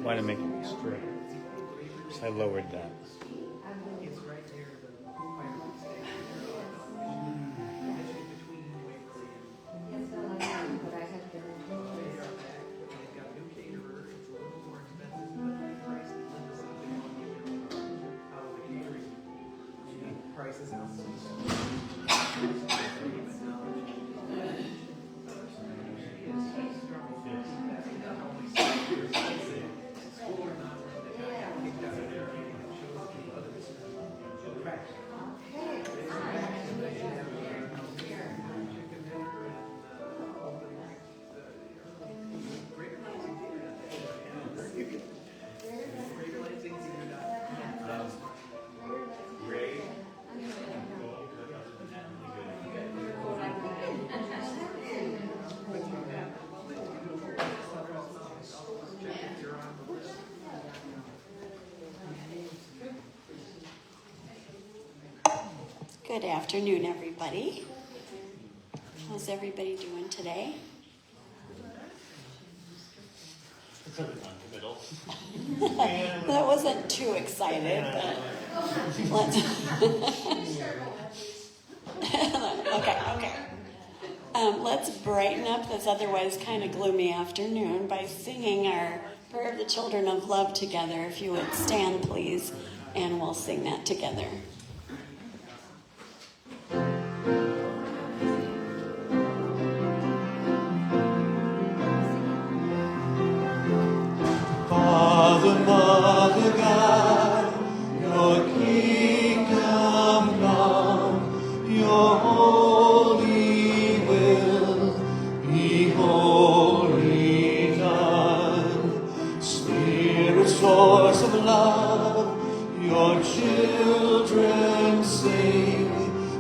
Want to make it straight. So I lowered that. Good afternoon, everybody. How's everybody doing today? That wasn't too excited, but let's. Okay. Let's brighten up this otherwise kind of gloomy afternoon by singing our Prayer of the Children of Love together. If you would stand, please, and we'll sing that together. Mother God, your kingdom come, your holy will be wholly done. Spirit, source of love, your children sing,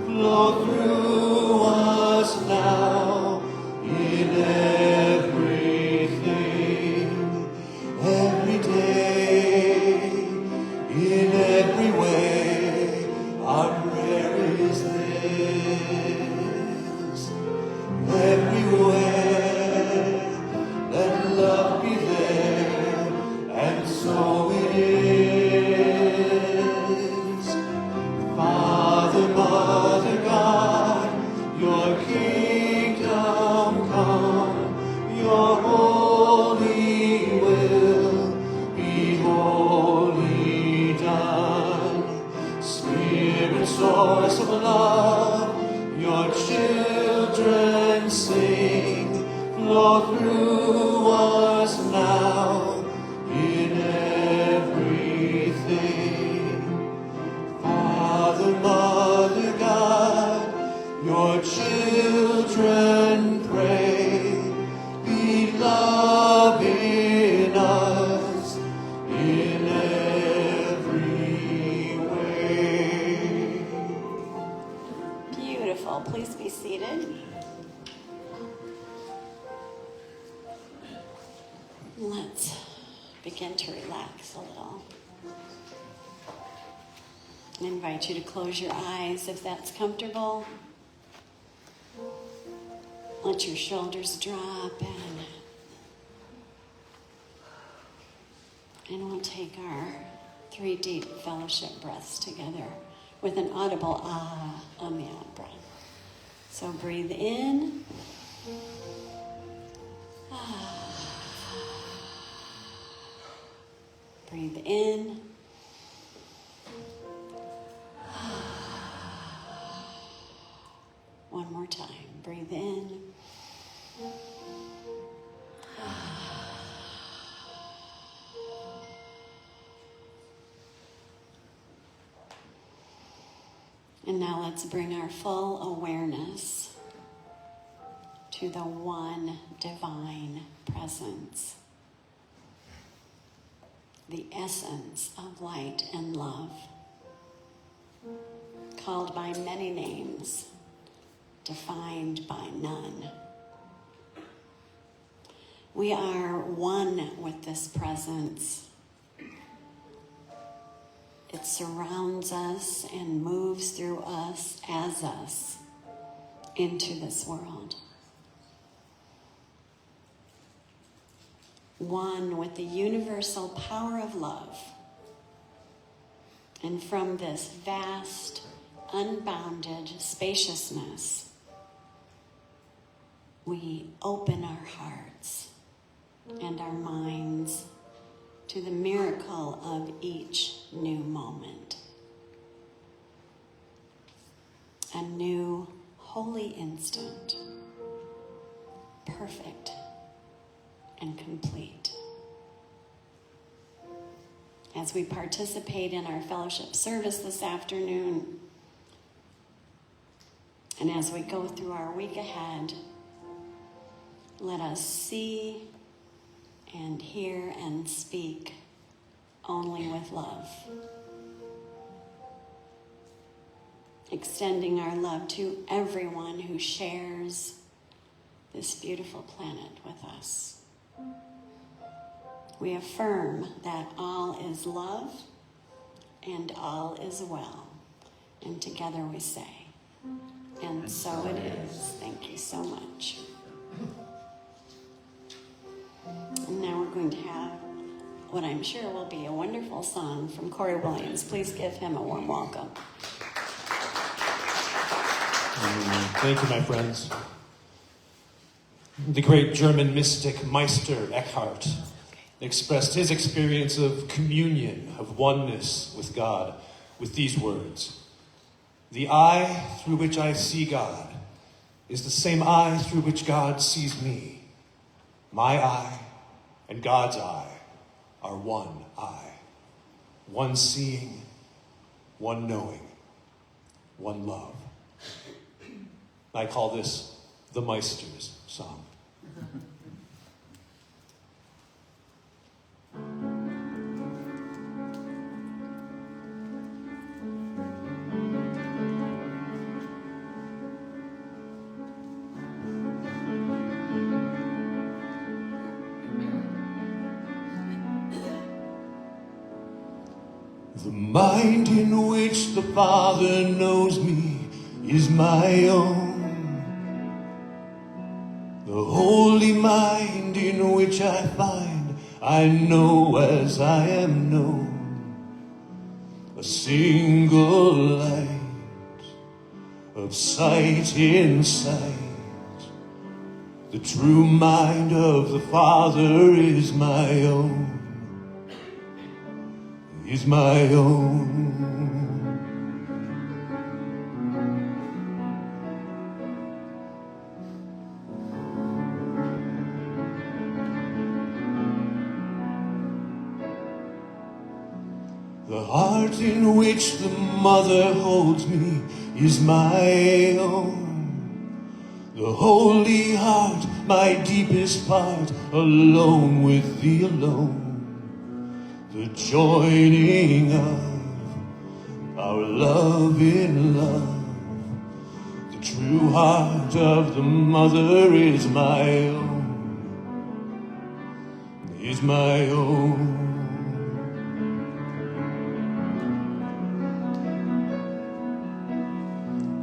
flow through us now in everything, every day, in every way. Our prayer is this: everywhere, let love be there, and so it is. Father, Mother God, your kingdom come, your holy will be wholly done. Spirit, source of love, your children sing, flow through us now in everything. Father, Mother God, your children pray, be love in us in every way. Beautiful. Please be seated. Let's begin to relax a little. I invite you to close your eyes if that's comfortable. Let your shoulders drop and we'll take our 3 deep fellowship breaths together with an audible ah on the out breath. So breathe in. Ah. Breathe in. One more time. Breathe in. And now let's bring our full awareness to the one divine presence, the essence of light and love, called by many names, defined by none. We are one with this presence. It surrounds us and moves through us as us into this world. One with the universal power of love. And from this vast, unbounded spaciousness, we open our hearts and our minds to the miracle of each new moment. A new holy instant, perfect and complete. As we participate in our fellowship service this afternoon, and as we go through our week ahead, let us see and hear and speak only with love. Extending our love to everyone who shares this beautiful planet with us. We affirm that all is love and all is well. And together we say, and so it is. Thank you so much. And now we're going to have what I'm sure will be a wonderful song from Corey Williams. Please give him a warm welcome. Thank you, my friends. The great German mystic Meister Eckhart expressed his experience of communion, of oneness with God, with these words: "The eye through which I see God is the same eye through which God sees me. My eye and God's eye are one eye, one seeing, one knowing, one love." I call this the Meister's song. The mind in which the Father knows me is my own. The holy mind in which I find I know as I am known. A single light of sight in sight. The true mind of the Father is my own. Is my own. The heart in which the mother holds me is my own. The holy heart, my deepest part, alone with thee alone. The joining of our love in love. The true heart of the mother is my own. Is my own.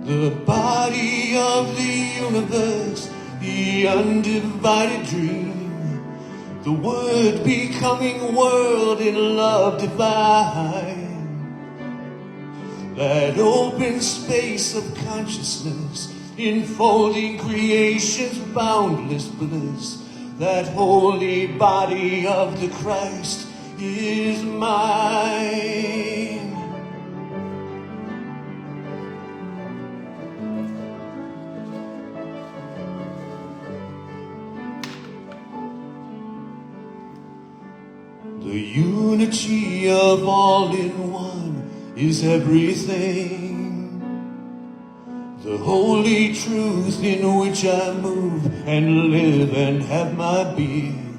The body of the universe, the undivided dream. The word becoming world in love divine. That open space of consciousness, enfolding creation's boundless bliss. That holy body of the Christ is mine. The unity of all in one is everything. The holy truth in which I move and live and have my being.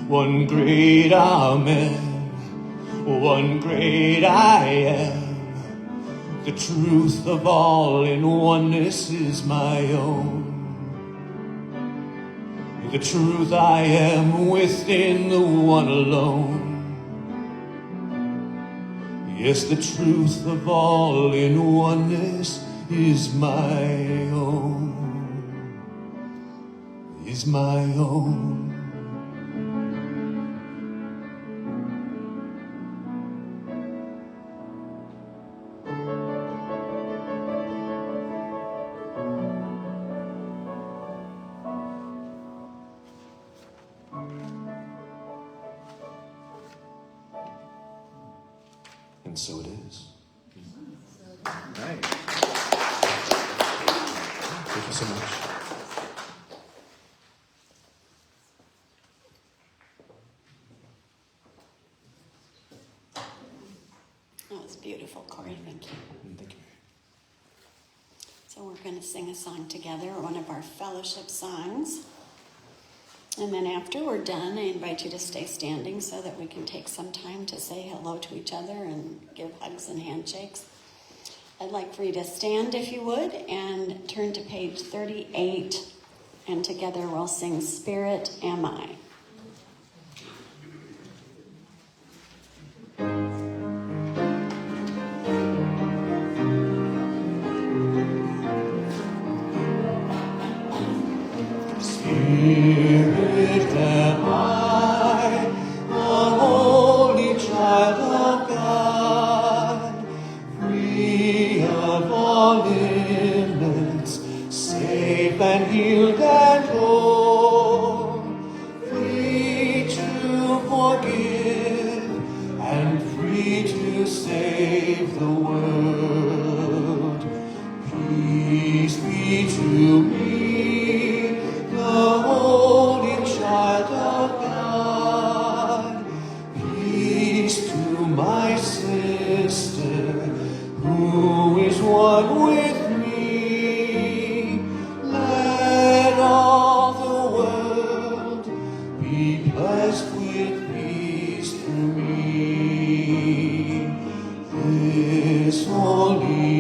One great Amen, one great I am. The truth of all in oneness is my own. The truth I am within the one alone. Yes, the truth of all in oneness is my own, is my own. And so it is. Nice. Thank you so much. That was beautiful, Corey. Thank you. Thank you. So we're going to sing a song together, one of our fellowship songs. And then after we're done, I invite you to stay standing so that we can take some time to say hello to each other and give hugs and handshakes. I'd like for you to stand, if you would, and turn to page 38. And together we'll sing Spirit Am I. Spirit am I, a holy child of God, free of all limits, safe and healed and whole, free to forgive and free to save the world. Peace be to me, the holy child of God. Peace to my sister, who is one with me. Let all the world be blessed with peace through me. This holy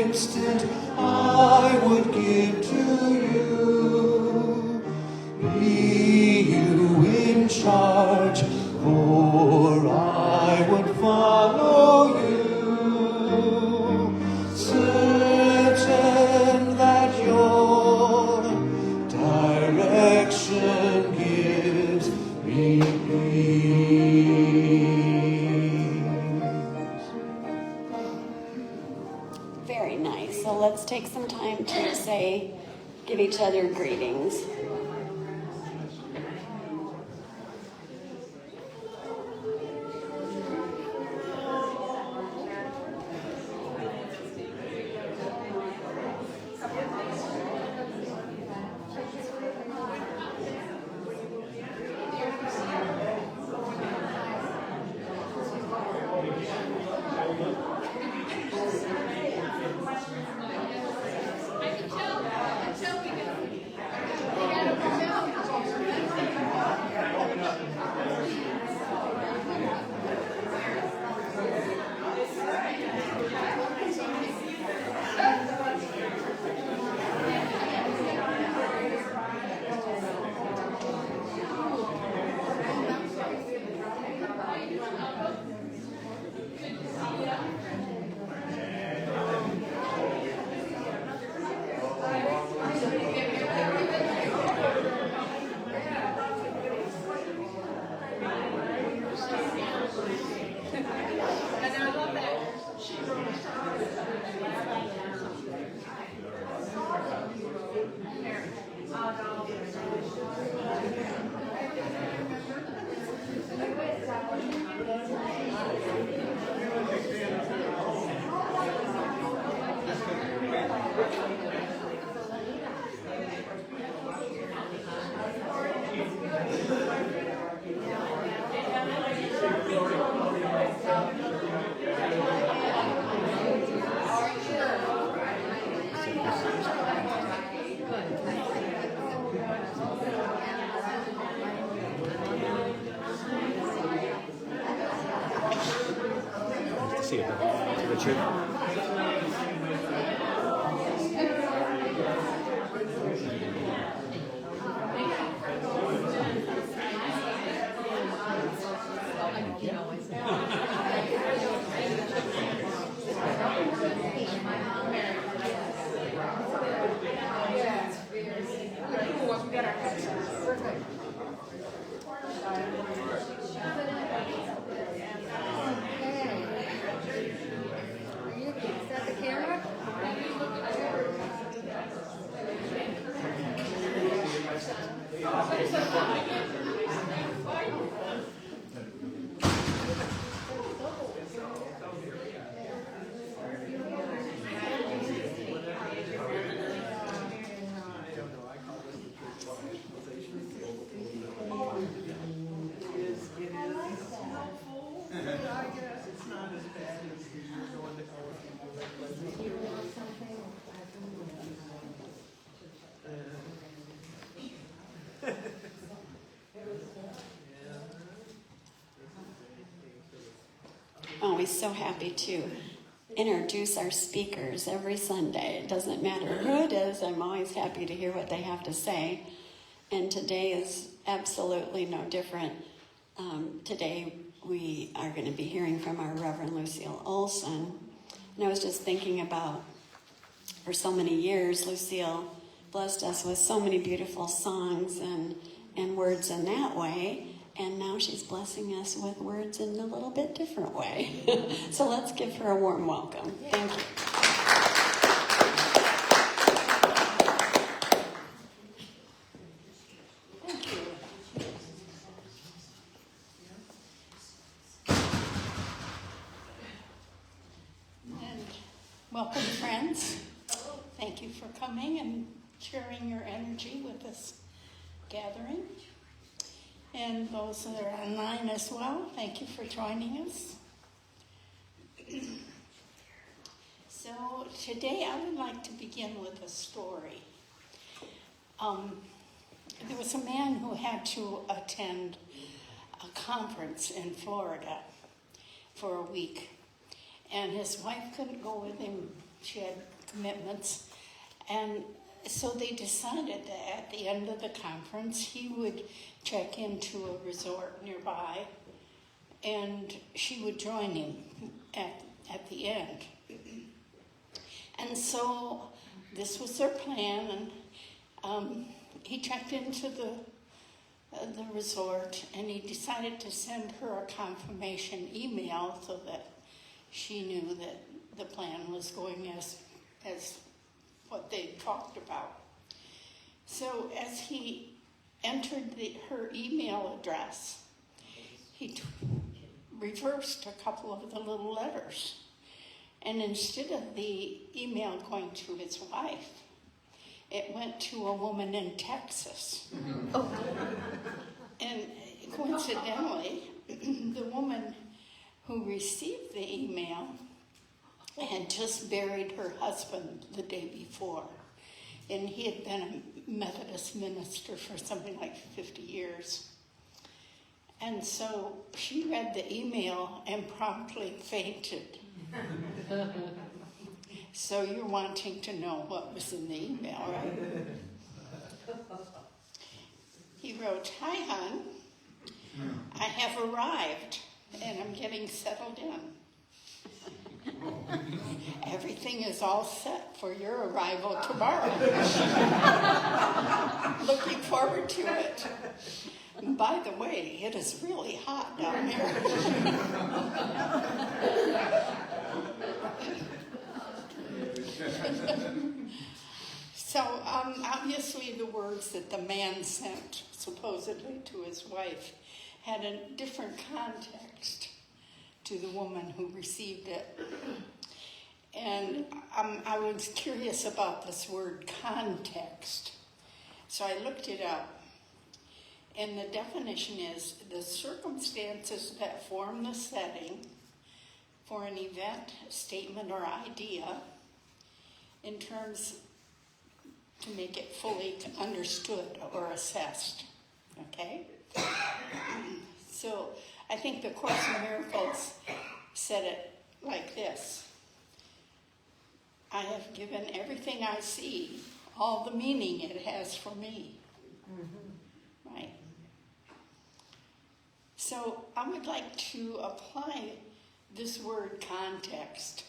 instant I would give to you. Be you in charge, for I would follow you. Certain that your direction gives me peace. Very nice. So let's take some time to say, give each other greetings. See you, Richard. Always so happy to introduce our speakers every Sunday. It doesn't matter who it is, I'm always happy to hear what they have to say. And today is absolutely no different. Today we are going to be hearing from our Reverend Lucille Olson. And I was just thinking about, for so many years, Lucille blessed us with so many beautiful songs and words in that way. And now she's blessing us with words in a little bit different way. So let's give her a warm welcome. Thank you. Thank you. And welcome, friends. Thank you for coming and sharing your energy with this gathering. And those that are online as well, thank you for joining us. So today I would like to begin with a story. There was a man who had to attend a conference in Florida for a week, and his wife couldn't go with him. She had commitments, and so they decided that at the end of the conference, he would check into a resort nearby, and she would join him at the end. And so this was their plan, and he checked into the resort, and he decided to send her a confirmation email so that she knew that the plan was going as what they talked about. So as he entered her email address, he reversed a couple of the little letters. And instead of the email going to his wife, it went to a woman in Texas. Oh. And coincidentally, the woman who received the email had just buried her husband the day before. And he had been a Methodist minister for something like 50 years. And so she read the email and promptly fainted. So you're wanting to know what was in the email, right? He wrote, "Hi, hon. I have arrived and I'm getting settled in. Everything is all set for your arrival tomorrow. Looking forward to it. And by the way, it is really hot down here." So obviously the words that the man sent supposedly to his wife had a different context to the woman who received it. And I was curious about this word context. So I looked it up. And the definition is the circumstances that form the setting for an event, statement, or idea in terms to make it fully understood or assessed. Okay? So I think the Course in Miracles said it like this: I have given everything I see all the meaning it has for me. Mm-hmm. Right? So I would like to apply this word context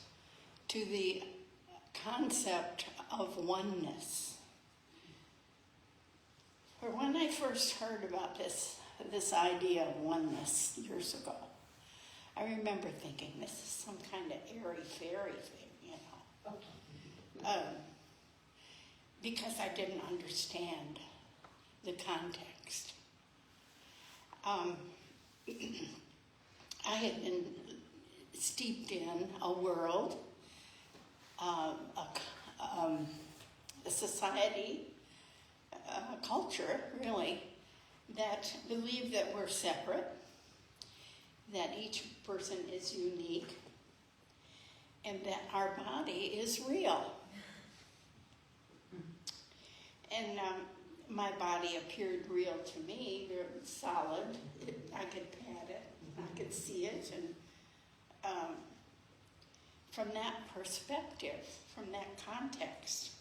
to the concept of oneness. For when I first heard about this idea of oneness years ago, I remember thinking this is some kind of airy-fairy thing, you know. Because I didn't understand the context. um, I had been steeped in a world, a society, a culture, really, that believed that we're separate, that each person is unique, and that our body is real. And my body appeared real to me, very solid. I could pat it, I could see it, and from that perspective, from that context,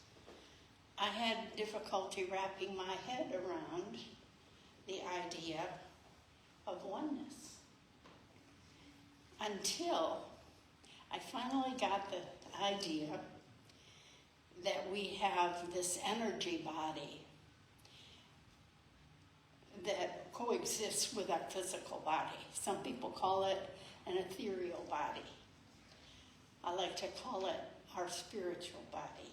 I had difficulty wrapping my head around the idea of oneness until I finally got the idea that we have this energy body that coexists with our physical body. Some people call it an ethereal body. I like to call it our spiritual body,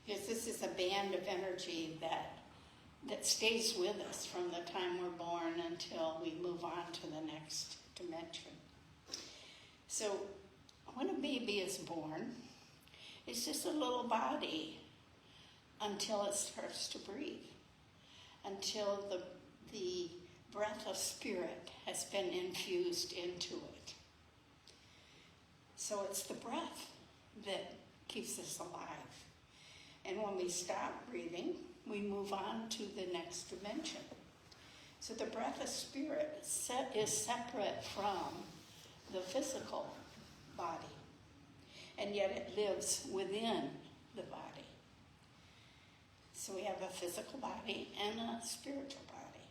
because this is a band of energy that stays with us from the time we're born until we move on to the next dimension. So when a baby is born, it's just a little body until it starts to breathe, until the breath of spirit has been infused into it. So it's the breath that keeps us alive. And when we stop breathing, we move on to the next dimension. So the breath of spirit is separate from the physical body, and yet it lives within the body. So we have a physical body and a spiritual body.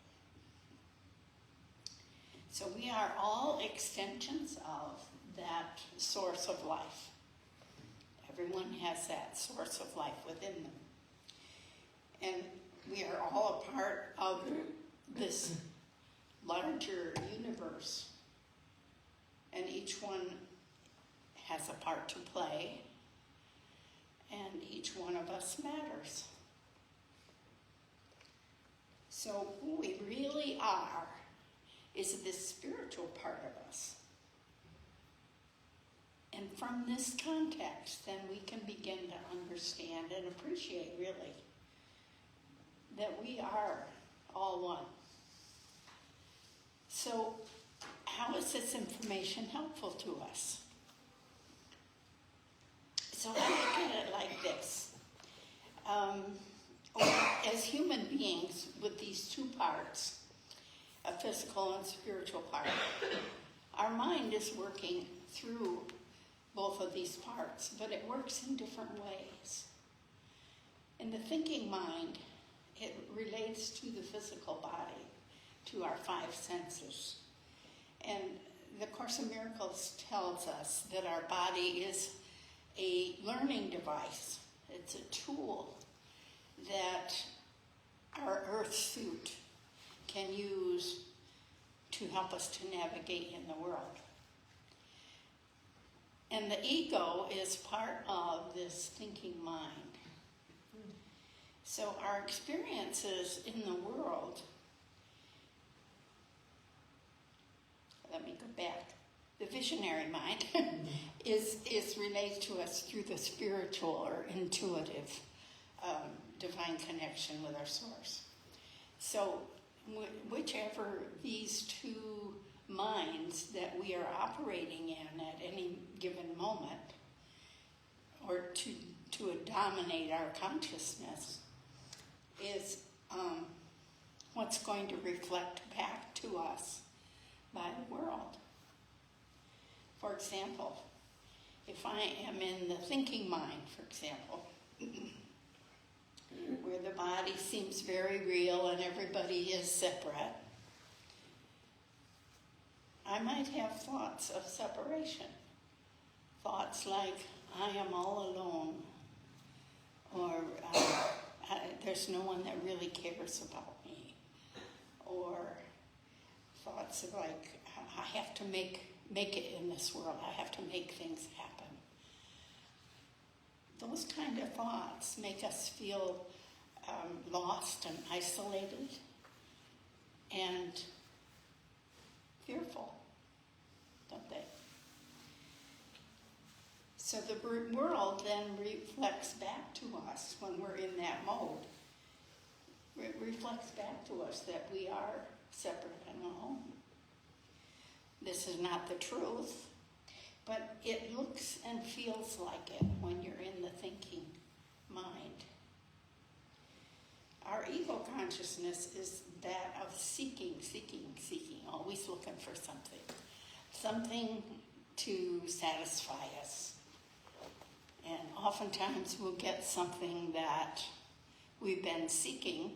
So we are all extensions of that source of life. Everyone has that source of life within them. And we are all a part of this larger universe. And each one has a part to play. And each one of us matters. So who we really are is this spiritual part of us. And from this context, then we can begin to understand and appreciate, really, that we are all one. So how is this information helpful to us? So I look at it like this. As human beings with these two parts, a physical and spiritual part, our mind is working through both of these parts, but it works in different ways. In the thinking mind, it relates to the physical body, to our five senses. And the Course in Miracles tells us that our body is a learning device. It's a tool that our earth suit can use to help us to navigate in the world. And the ego is part of this thinking mind. So our experiences in the world, let me go back. The visionary mind is related to us through the spiritual or intuitive divine connection with our source. So whichever these two minds that we are operating in at any given moment, or to dominate our consciousness, is what's going to reflect back to us by the world. For example, if I am in the thinking mind, for example, where the body seems very real and everybody is separate, I might have thoughts of separation. Thoughts like, I am all alone, or there's no one that really cares about me, or thoughts of like, I have to make it in this world, I have to make things happen. Those kind of thoughts make us feel lost and isolated, and So the world then reflects back to us when we're in that mode. It reflects back to us that we are separate and alone. This is not the truth, but it looks and feels like it when you're in the thinking mind. Our ego consciousness is that of seeking, always looking for something to satisfy us. And oftentimes we'll get something that we've been seeking,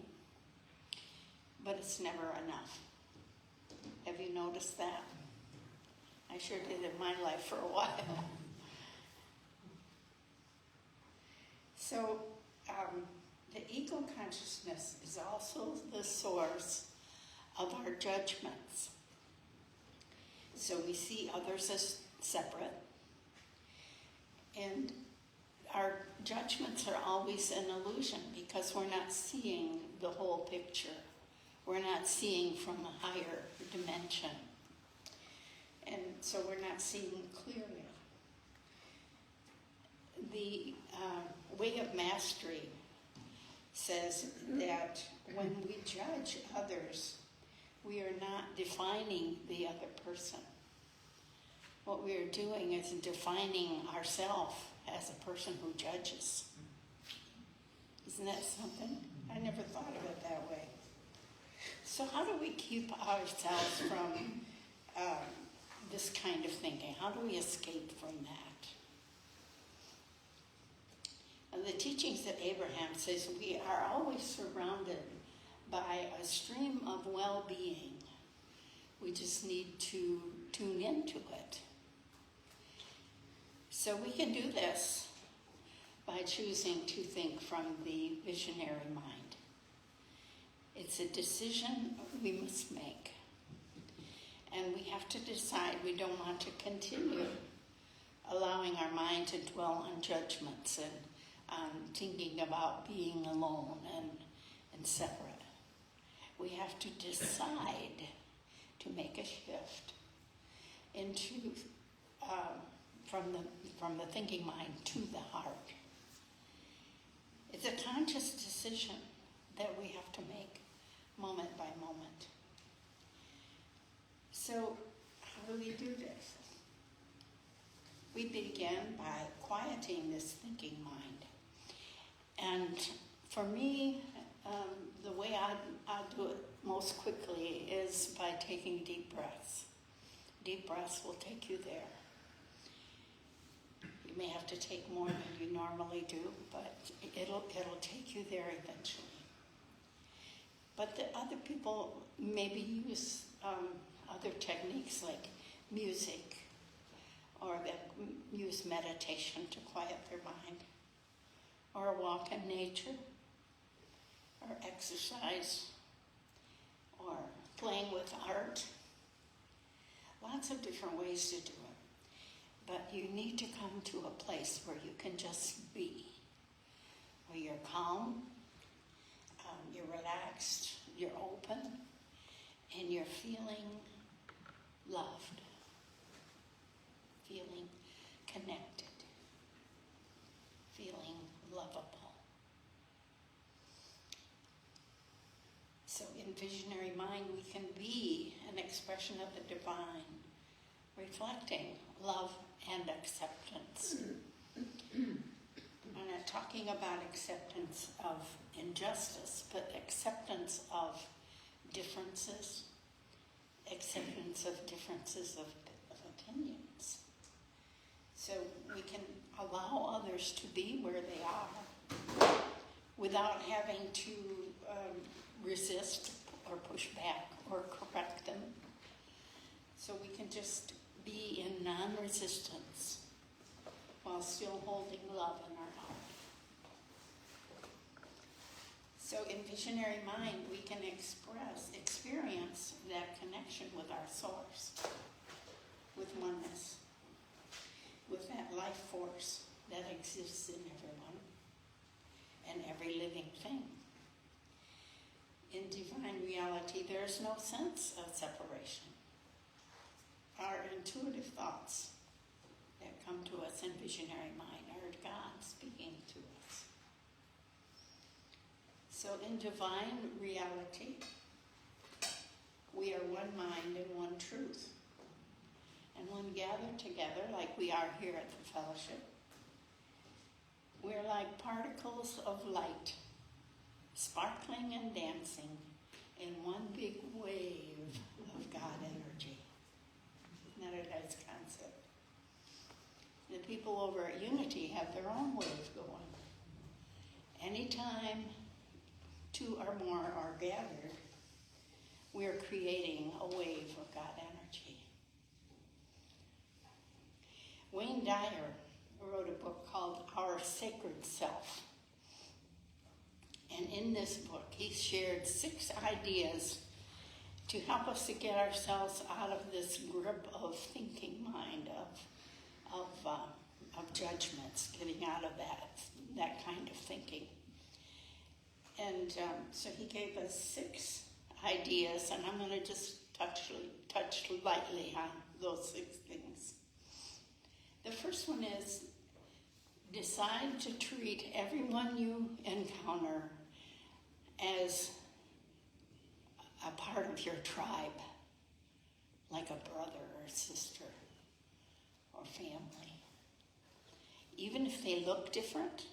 but it's never enough. Have you noticed that? I sure did in my life for a while. So the ego consciousness is also the source of our judgments. So we see others as separate, and our judgments are always an illusion because we're not seeing the whole picture. We're not seeing from a higher dimension. And so we're not seeing clearly. The way of mastery says that when we judge others, we are not defining the other person. What we are doing is defining ourselves as a person who judges. Isn't that something? I never thought of it that way. So how do we keep ourselves from this kind of thinking? How do we escape from that? And the teachings of Abraham says we are always surrounded by a stream of well-being. We just need to tune into it. So we can do this by choosing to think from the visionary mind. It's a decision we must make. And we have to decide we don't want to continue allowing our mind to dwell on judgments and thinking about being alone and separate. We have to decide to make a shift into from the thinking mind to the heart. It's a conscious decision that we have to make moment by moment. So how do we do this? We begin by quieting this thinking mind. And for me, the way I do it most quickly is by taking deep breaths. Deep breaths will take you there. You may have to take more than you normally do, but it'll take you there eventually. But the other people maybe use other techniques like music, or that use meditation to quiet their mind, or a walk in nature, or exercise, or playing with art. Lots of different ways to do it. But you need to come to a place where you can just be, where you're calm, you're relaxed, you're open, and you're feeling loved, feeling connected, feeling lovable. So in Visionary Mind, we can be an expression of the divine, reflecting love and acceptance. I'm not talking about acceptance of injustice, but acceptance of differences, acceptance of differences of opinions. So we can allow others to be where they are without having to resist or push back or correct them. So we can just be in non-resistance while still holding love in our heart. So in Visionary Mind, we can experience that connection with our source, with oneness, with that life force that exists in everyone and every living thing. In divine reality, there is no sense of separation. Our intuitive thoughts that come to us in visionary mind are God speaking to us. So in divine reality, we are one mind and one truth. And when gathered together, like we are here at the fellowship, we're like particles of light, sparkling and dancing in one big wave of God energy. Isn't that a nice concept? The people over at Unity have their own wave going. Anytime two or more are gathered, we're creating a wave of God energy. Wayne Dyer wrote a book called Our Sacred Self. And in this book, he shared 6 ideas to help us to get ourselves out of this grip of thinking mind, of judgments, getting out of that kind of thinking. And so he gave us 6 ideas, and I'm going to just touch lightly on those 6 things. The first one is decide to treat everyone you encounter as a part of your tribe, like a brother or sister or family. Even if they look different,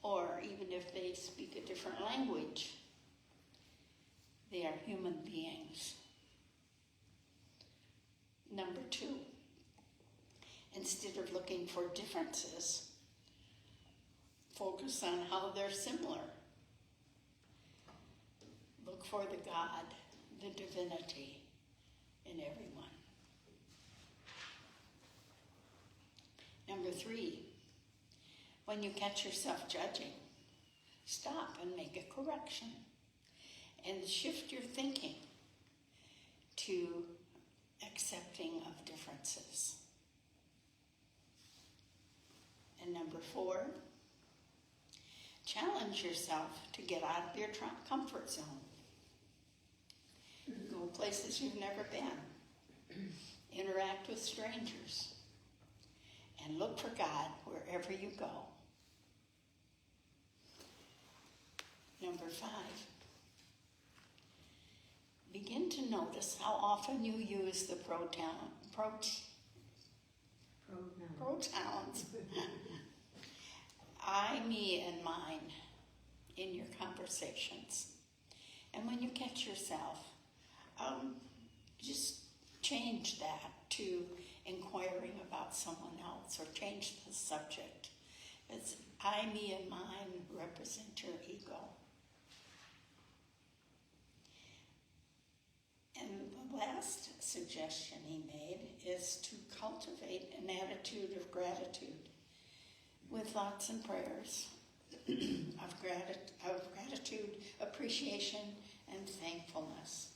or even if they speak a different language, they are human beings. Number 2, instead of looking for differences, focus on how they're similar. Look for the God, the divinity in everyone. Number 3, when you catch yourself judging, stop and make a correction and shift your thinking to accepting of differences. And number 4, challenge yourself to get out of your comfort zone. Go places you've never been. Interact with strangers. And look for God wherever you go. Number 5, begin to notice how often you use the pronouns. I, me, and mine in your conversations. And when you catch yourself, just change that to inquiring about someone else, or change the subject. It's I, me, and mine represent your ego. And the last suggestion he made is to cultivate an attitude of gratitude with thoughts and prayers of gratitude, appreciation, and thankfulness.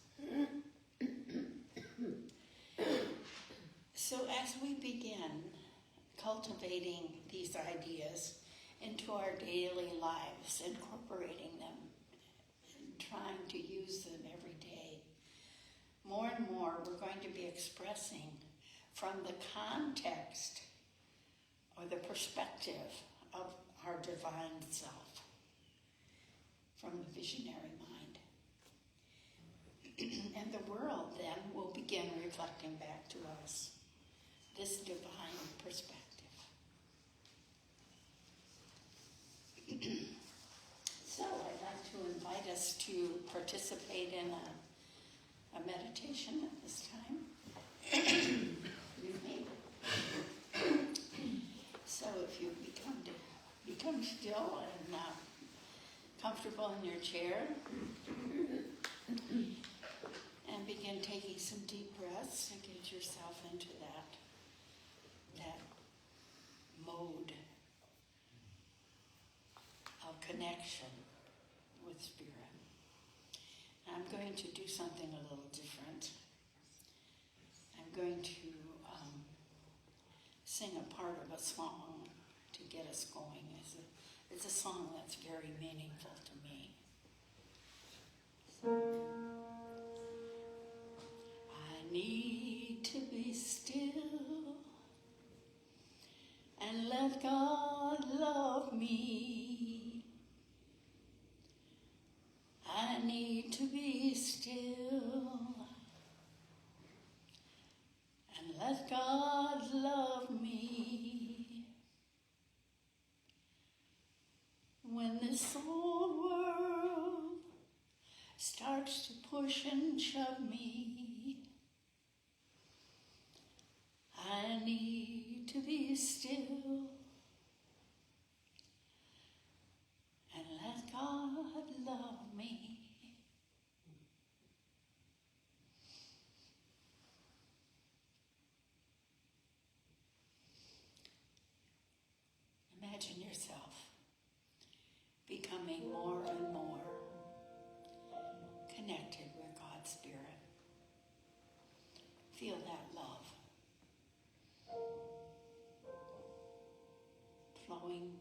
So as we begin cultivating these ideas into our daily lives, incorporating them, and trying to use them every day, more and more we're going to be expressing from the context or the perspective of our divine self, from the visionary mind. And the world then will begin reflecting back to us this divine perspective. So I'd like to invite us to participate in a meditation at this time. With me. So if you become still and comfortable in your chair, and begin taking some deep breaths to get yourself into that mode of connection with Spirit. I'm going to do something a little different. I'm going to sing a part of a song to get us going. It's a song that's very meaningful to me. I need to be still me. I need to be still and let God love me. When this old world starts to push and shove me, I need to be still and let God love me. Imagine yourself becoming more and more connected with God's Spirit. Feel that love flowing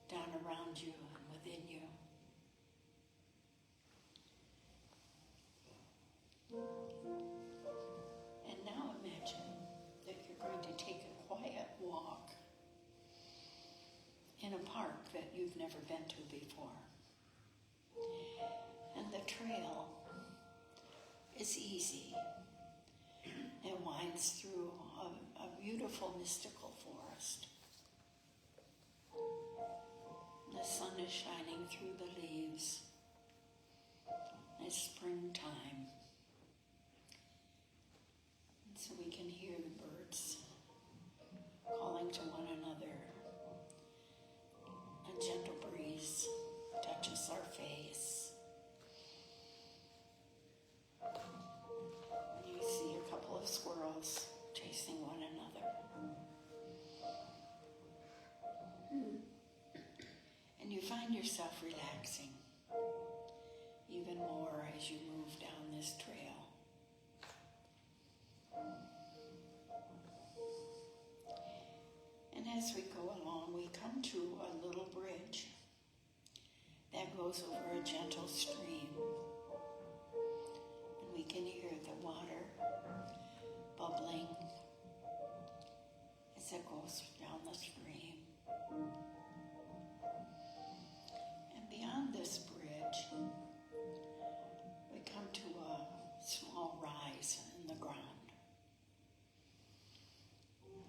down around you and within you. And now imagine that you're going to take a quiet walk in a park that you've never been to before. And the trail is easy. It winds through a beautiful mystical forest. The sun is shining through the leaves. It's springtime. And so we can hear the birds calling to one another. A gentle breeze touches our face. You see a couple of squirrels chasing one another. And you find yourself relaxing even more as you move down this trail. And as we go along, we come to a little bridge that goes over a gentle stream. And we can hear the water bubbling as it goes down the stream. And beyond this bridge, we come to a small rise in the ground.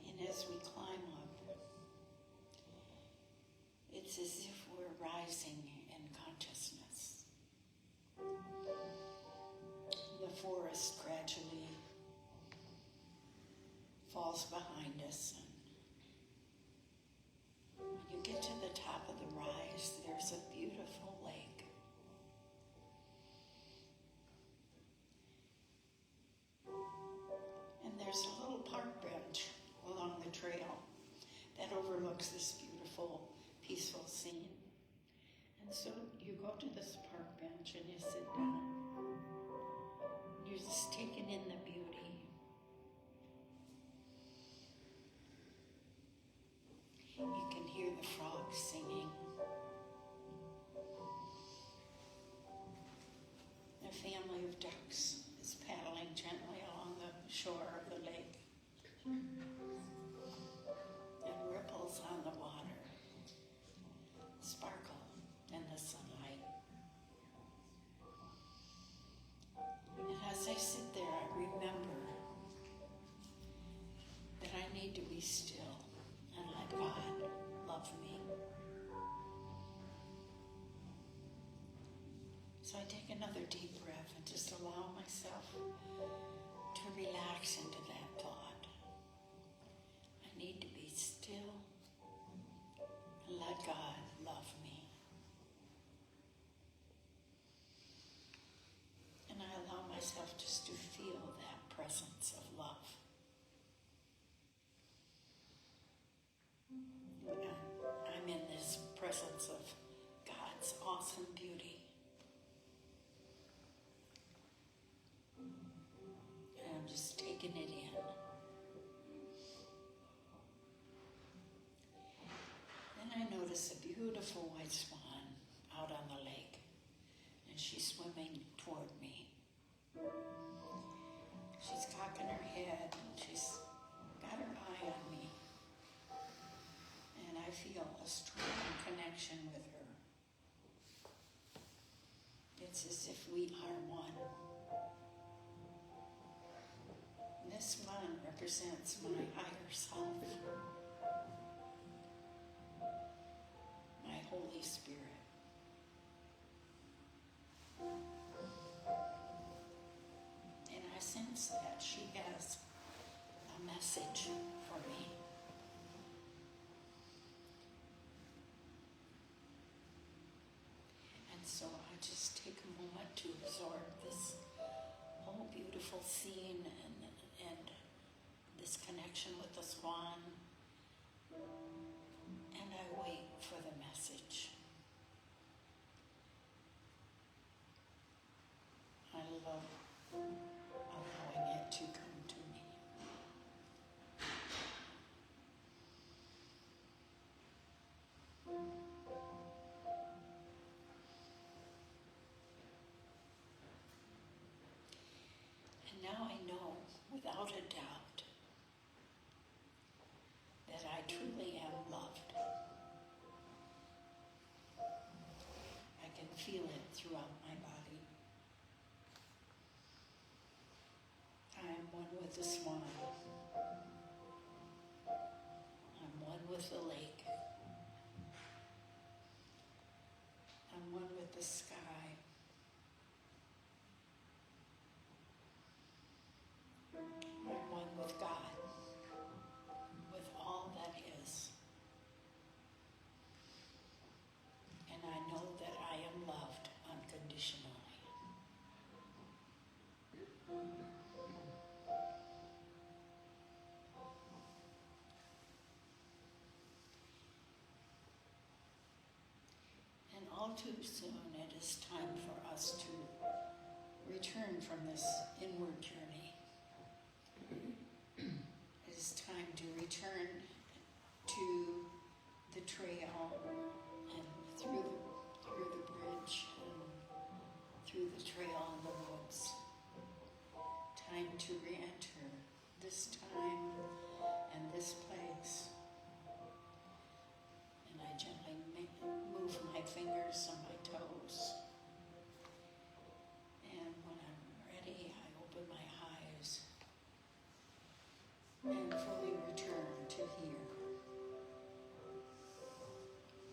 And as we climb up, it's as if we're rising in consciousness. The forest gradually falls behind us. And when you get to the top of the rise, there's a beautiful lake. And there's a little park bench along the trail that overlooks this beautiful, peaceful scene. And so you go to this park bench and you sit down. You're just taking in the beauty. You can hear the frogs singing. A family of ducks is paddling gently along the shore of the lake. And ripples on the water sparkle in the sunlight. And as I sit there, I remember that I need to be still and let God love me. So I take another deep breath and just allow myself to relax into that thought. I need to be still and let God love me. And I allow myself just to feel that presence of love. I'm in this presence of God's awesome beauty. And I'm just taking it in. Then I notice a beautiful white swan out on the lake, and she's swimming toward me. She's cocking her head, and she's got her eye on me. And I feel a strong connection with her. It's as if we are one. This one represents my higher self, my Holy Spirit. And I sense that she has a message for me. And so I just take a moment to absorb this whole beautiful scene and this connection with the swan. And I wait for the message. I love allowing it to come to me. And now I know, without a doubt, that I truly am loved. I can feel it throughout my body. I am one with the swan. I'm one with the lake. I'm one with the sky. I'm one with God, with all that is. And I know that I am loved unconditionally. And all too soon, it is time for us to return from this inward journey. It is time to return to the trail and through the bridge and through the trail in the woods. Time to re-enter this time and this place. And I gently move my fingers on my toes. And when I'm ready, I open my eyes and fully return to here.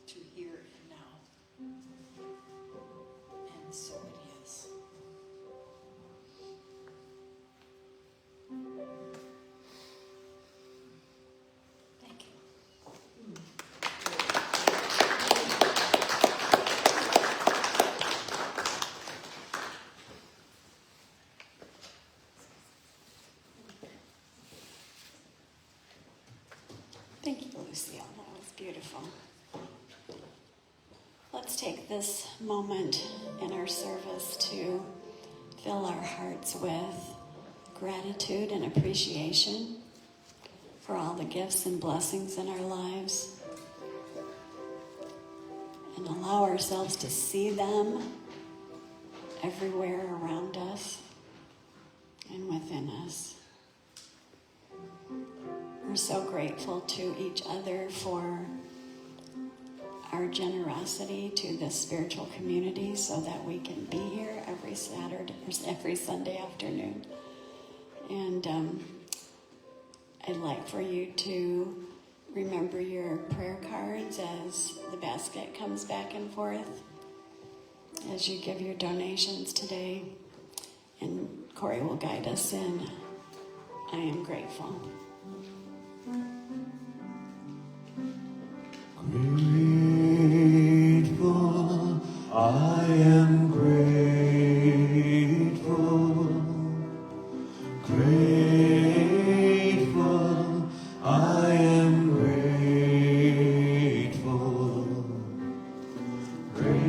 To here and now. And so it is. Thank you. Thank you, Lucille. That was beautiful. Let's take this moment in our service to fill our hearts with gratitude and appreciation for all the gifts and blessings in our lives, and allow ourselves to see them everywhere around us and within us. We're so grateful to each other for our generosity to this spiritual community so that we can be here every Saturday or every Sunday afternoon. And I'd like for you to remember your prayer cards as the basket comes back and forth as you give your donations today. And Corey will guide us in I am grateful. Grateful, I am grateful. Grateful, I am grateful. Grateful,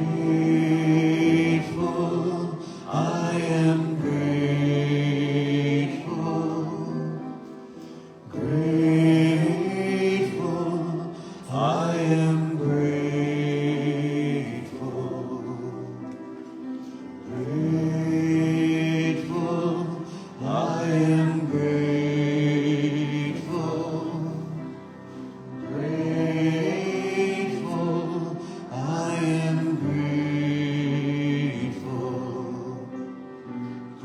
I am grateful. Grateful, I am grateful. Grateful, I am grateful.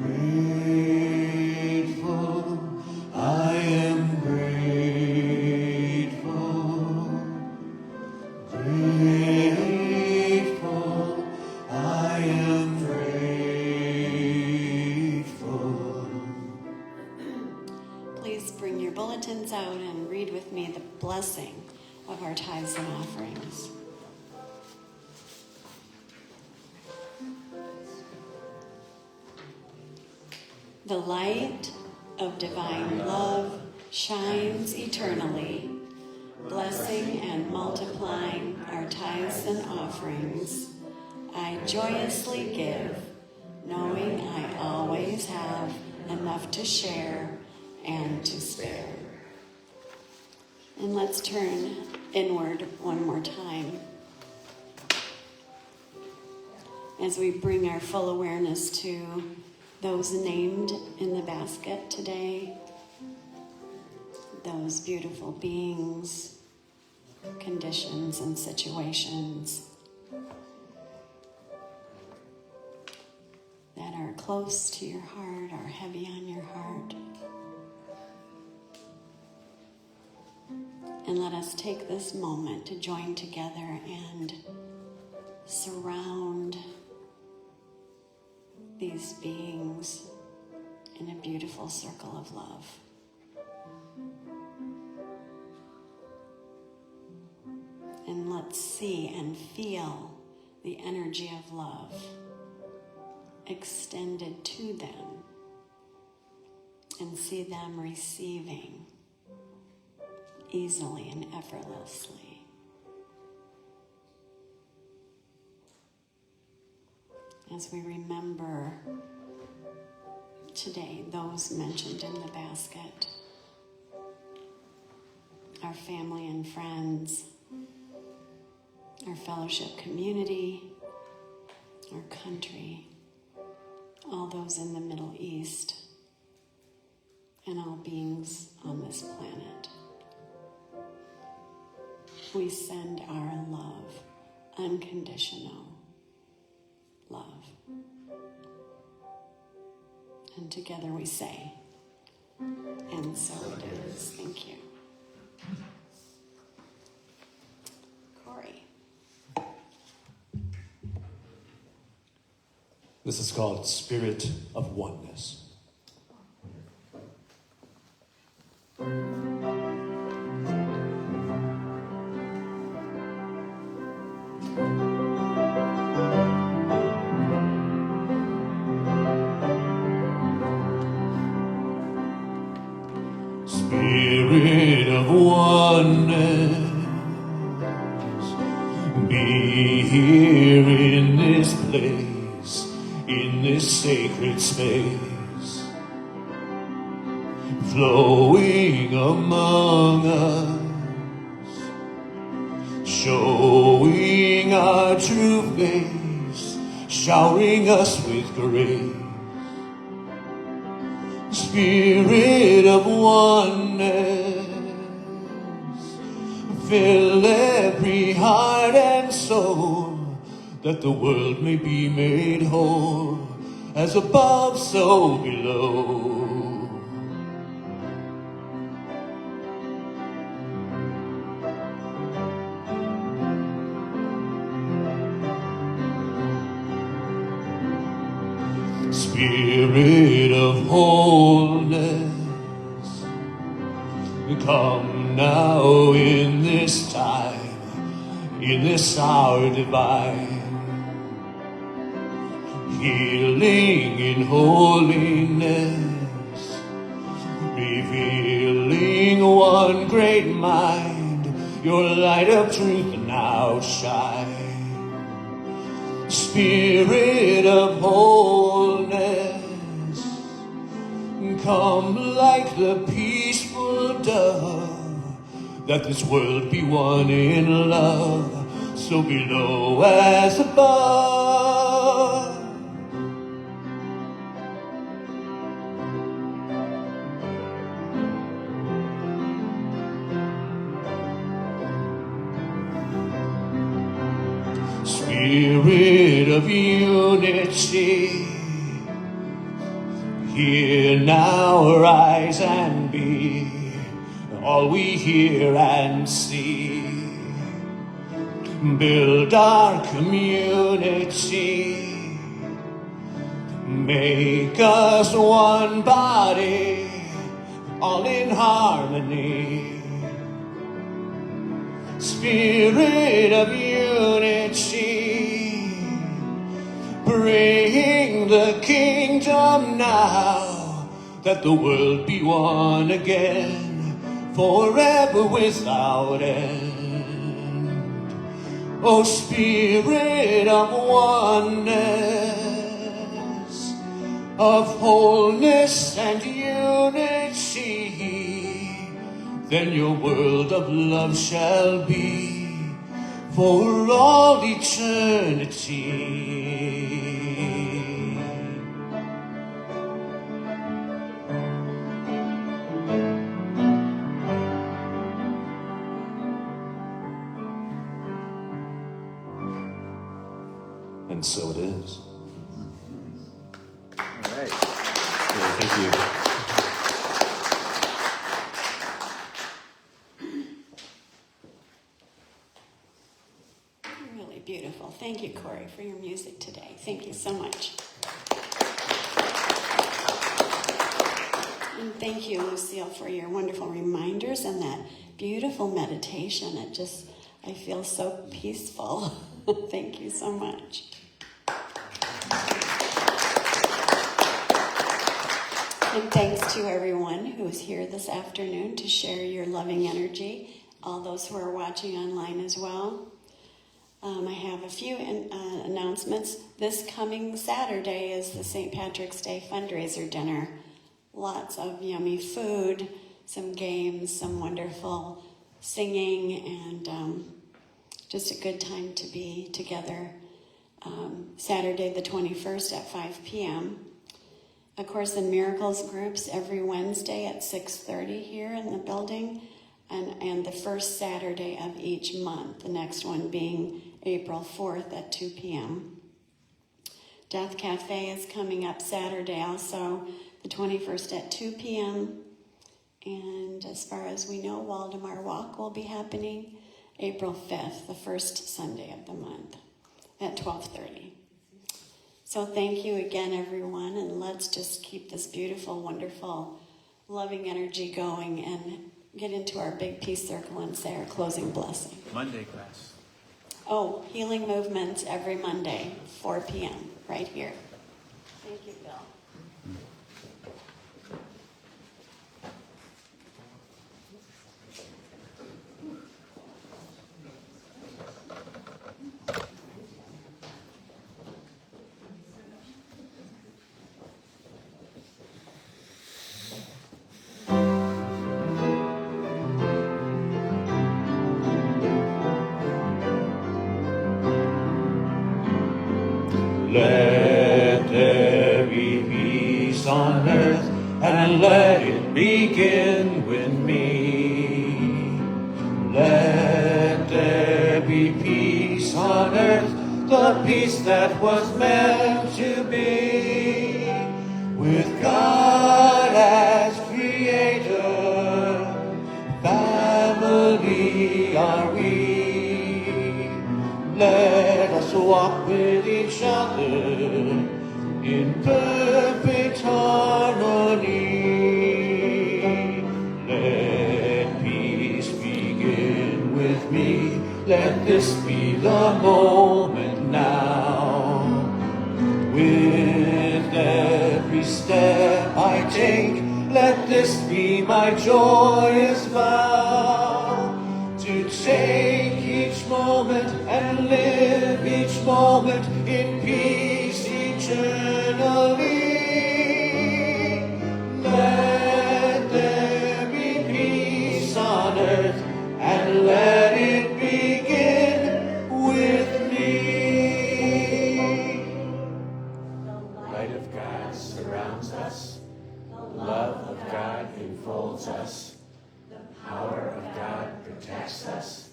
Grateful, I am grateful. Grateful, I am grateful. Please bring your bulletins out and read with me the blessing of our tithes and offerings. The light of divine love shines eternally, blessing and multiplying our tithes and offerings. I joyously give, knowing I always have enough to share and to spare. And let's turn inward one more time as we bring our full awareness to those named in the basket today, those beautiful beings, conditions, and situations that are close to your heart, are heavy on your heart. And let us take this moment to join together and surround these beings in a beautiful circle of love. And let's see and feel the energy of love extended to them and see them receiving easily and effortlessly. As we remember today those mentioned in the basket, our family and friends, our fellowship community, our country, all those in the Middle East, and all beings on this planet. We send our love, unconditional love. And together we say, and so it is. Thank you. Corey. This is called Spirit of Oneness. Spirit of oneness, be here in this place, in this sacred space, flowing among us, showing our true face, showering us with grace. Spirit of oneness, fill every heart and soul, that the world may be made whole, as above so below. Spirit of wholeness, come now in this time, in this hour divine, healing in holiness, revealing one great mind, your light of truth now shine. Spirit of wholeness, come like the peaceful dove, that this world be one in love, so below as above. Spirit of unity, Hear now, rise and be all we hear and see. Build our community. Make us one body, all in harmony. Spirit of unity, bring the kingdom now, that the world be one again, forever without end. O Spirit of oneness, of wholeness and unity, then your world of love shall be for all eternity. And so it is. All right. Yeah, thank you. Really beautiful. Thank you, Corey, for your music today. Thank you so much. And thank you, Lucille, for your wonderful reminders and that beautiful meditation. I feel so peaceful. Thank you so much. And thanks to everyone who is here this afternoon to share your loving energy, all those who are watching online as well. I have a few announcements. This coming Saturday is the St. Patrick's Day fundraiser dinner. Lots of yummy food, some games, some wonderful singing, and just a good time to be together. Saturday the 21st at 5 p.m. Of course, the Miracles groups every Wednesday at 6:30 here in the building, and the first Saturday of each month, the next one being April 4th at 2 p.m. Death Cafe is coming up Saturday also, the 21st at 2 p.m. And as far as we know, Waldemar Walk will be happening April 5th, the first Sunday of the month at 12:30. So thank you again, everyone, and let's just keep this beautiful, wonderful, loving energy going and get into our big peace circle and say our closing blessing. Monday class. Oh, healing movements every Monday, 4 p.m., right here. Thank you, Bill. Let there be peace on earth, and let it begin with me. Let there be peace on earth, the peace that was meant to be. With God as creator, family are we. Let us walk with each other in perfect harmony. Let peace begin with me. Let this be the moment now. With every step I take, let this be my joyous vow. To take each moment and live each moment in peace eternally. Let there be peace on earth, and let it begin with me. The light of God surrounds us. The love of God enfolds us. The power of God protects us.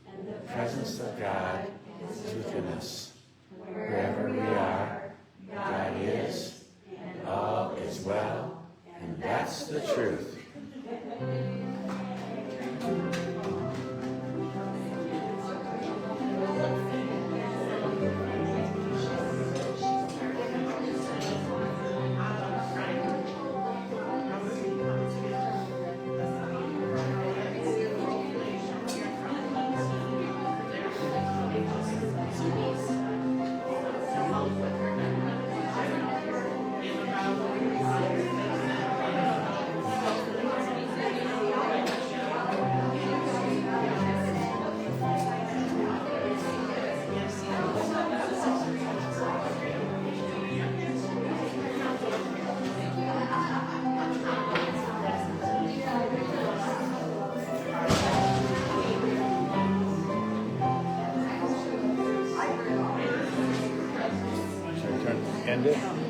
And the presence of God is within us. Wherever we are, God is, and all is well, and that's the truth. End it.